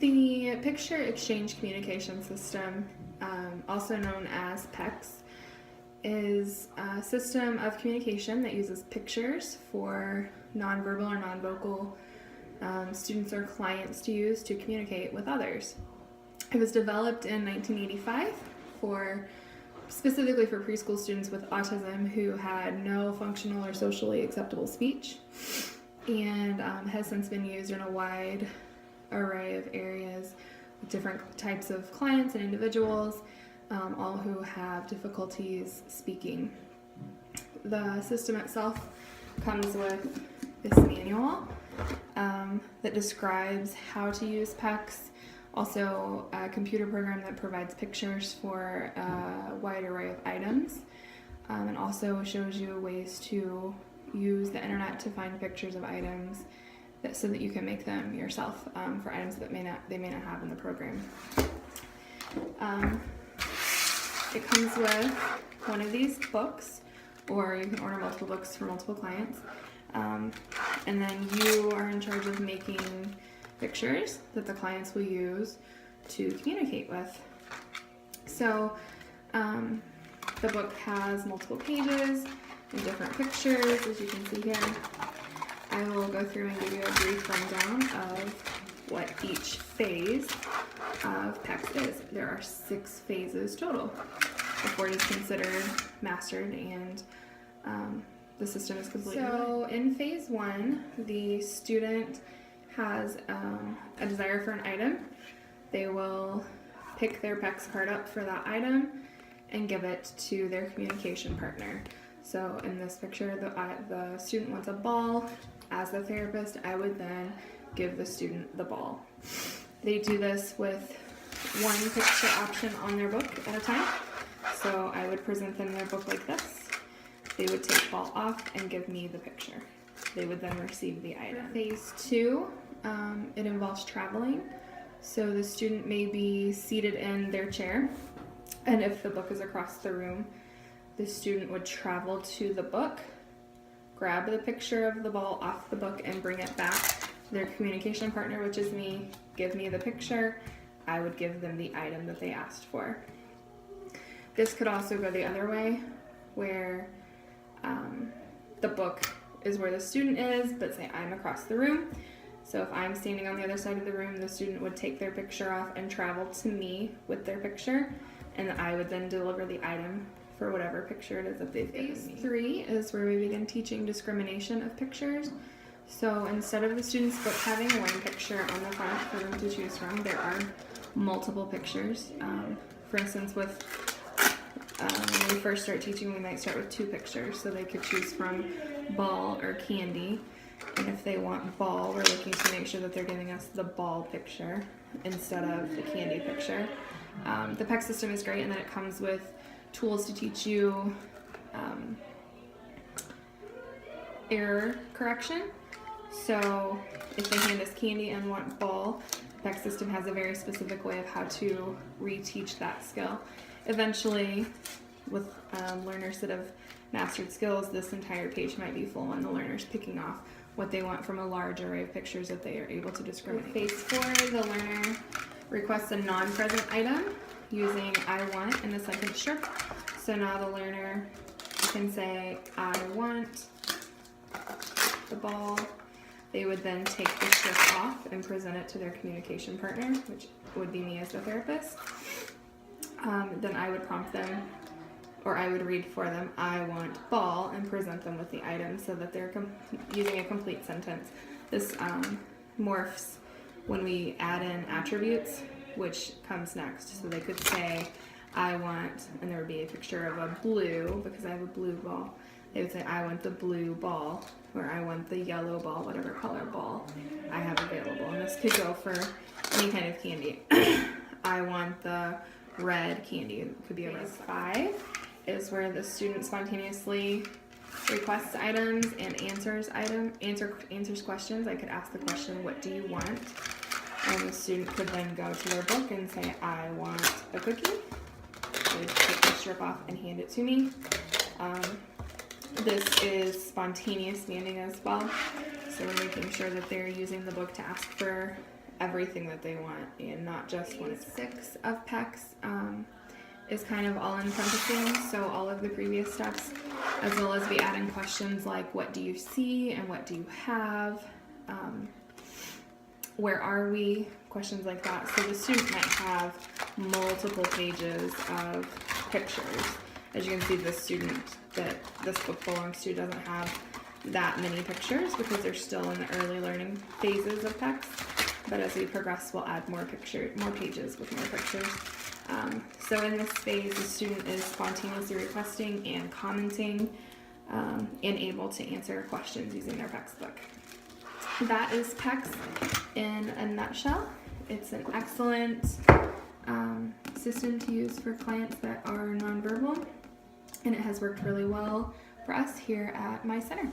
The Picture Exchange Communication System, also known as PECS, is a system of communication that uses pictures for nonverbal or non-vocal students or clients to use to communicate with others. It was developed in 1985 specifically for preschool students with autism who had no functional or socially acceptable speech, and has since been used in a wide array of areas with different types of clients and individuals, all who have difficulties speaking. The system itself comes with this manual that describes how to use PECS, also a computer program that provides pictures for a wide array of items, and also shows you ways to use the internet to find pictures of items so that you can make them yourself for items that they may not have in the program. It comes with one of these books, or you can order multiple books for multiple clients, and then you are in charge of making pictures that the clients will use to communicate with. So the book has multiple pages and different pictures, as you can see here. I will go through and give you a brief rundown of what each phase of PECS is. There are 6 phases total before it is considered mastered and the system is completed. So in phase 1, the student has a desire for an item. They will pick their PECS card up for that item and give it to their communication partner. So in this picture, the student wants a ball. As the therapist, I would then give the student the ball. They do this with one picture option on their book at a time. So I would present them their book like this. They would take ball off and give me the picture. They would then receive the item. Phase 2, it involves traveling. So the student may be seated in their chair, and if the book is across the room, the student would travel to the book, grab the picture of the ball off the book and bring it back. Their communication partner, which is me, give me the picture. I would give them the item that they asked for. This could also go the other way, where the book is where the student is, but say I'm across the room. So if I'm standing on the other side of the room, the student would take their picture off and travel to me with their picture, and I would then deliver the item for whatever picture it is that they've given me. Phase 3 is where we begin teaching discrimination of pictures. So instead of the student's book having one picture on the front for them to choose from, there are multiple pictures. For instance, when we first start teaching, we might start with 2 pictures, so they could choose from ball or candy. And if they want ball, we're looking to make sure that they're giving us the ball picture instead of the candy picture. The PECS system is great in that it comes with tools to teach you error correction. So if they hand us candy and want ball, the PECS system has a very specific way of how to reteach that skill. Eventually, with learners that have mastered skills, this entire page might be full and the learner's picking off what they want from a large array of pictures that they are able to discriminate. Phase 4, the learner requests a non-present item using I want in the sentence strip. So now the learner can say, I want the ball. They would then take the strip off and present it to their communication partner, which would be me as the therapist. Then I would prompt them, or I would read for them, I want ball, and present them with the item so that they're using a complete sentence. This morphs when we add in attributes, which comes next. So they could say, I want, and there would be a picture of a blue, because I have a blue ball. They would say, I want the blue ball, or I want the yellow ball, whatever color ball I have available. And this could go for any kind of candy. I want the red candy. It could be a red. Phase 5 is where the student spontaneously requests items and answers questions. I could ask the question, what do you want? And the student could then go to their book and say, I want a cookie. They would take the strip off and hand it to me. This is spontaneous standing as well. So we're making sure that they're using the book to ask for everything that they want and not just one. 6 of PECS is kind of all encompassing, so all of the previous steps, as well as we add in questions like what do you see and what do you have, where are we, questions like that. So the student might have multiple pages of pictures. As you can see, the student that this book belongs to doesn't have that many pictures because they're still in the early learning phases of PECS. But as we progress, we'll add more pages with more pictures. So in this phase, the student is spontaneously requesting and commenting and able to answer questions using their PECS book. That is PECS in a nutshell. It's an excellent system to use for clients that are nonverbal, and it has worked really well for us here at my center.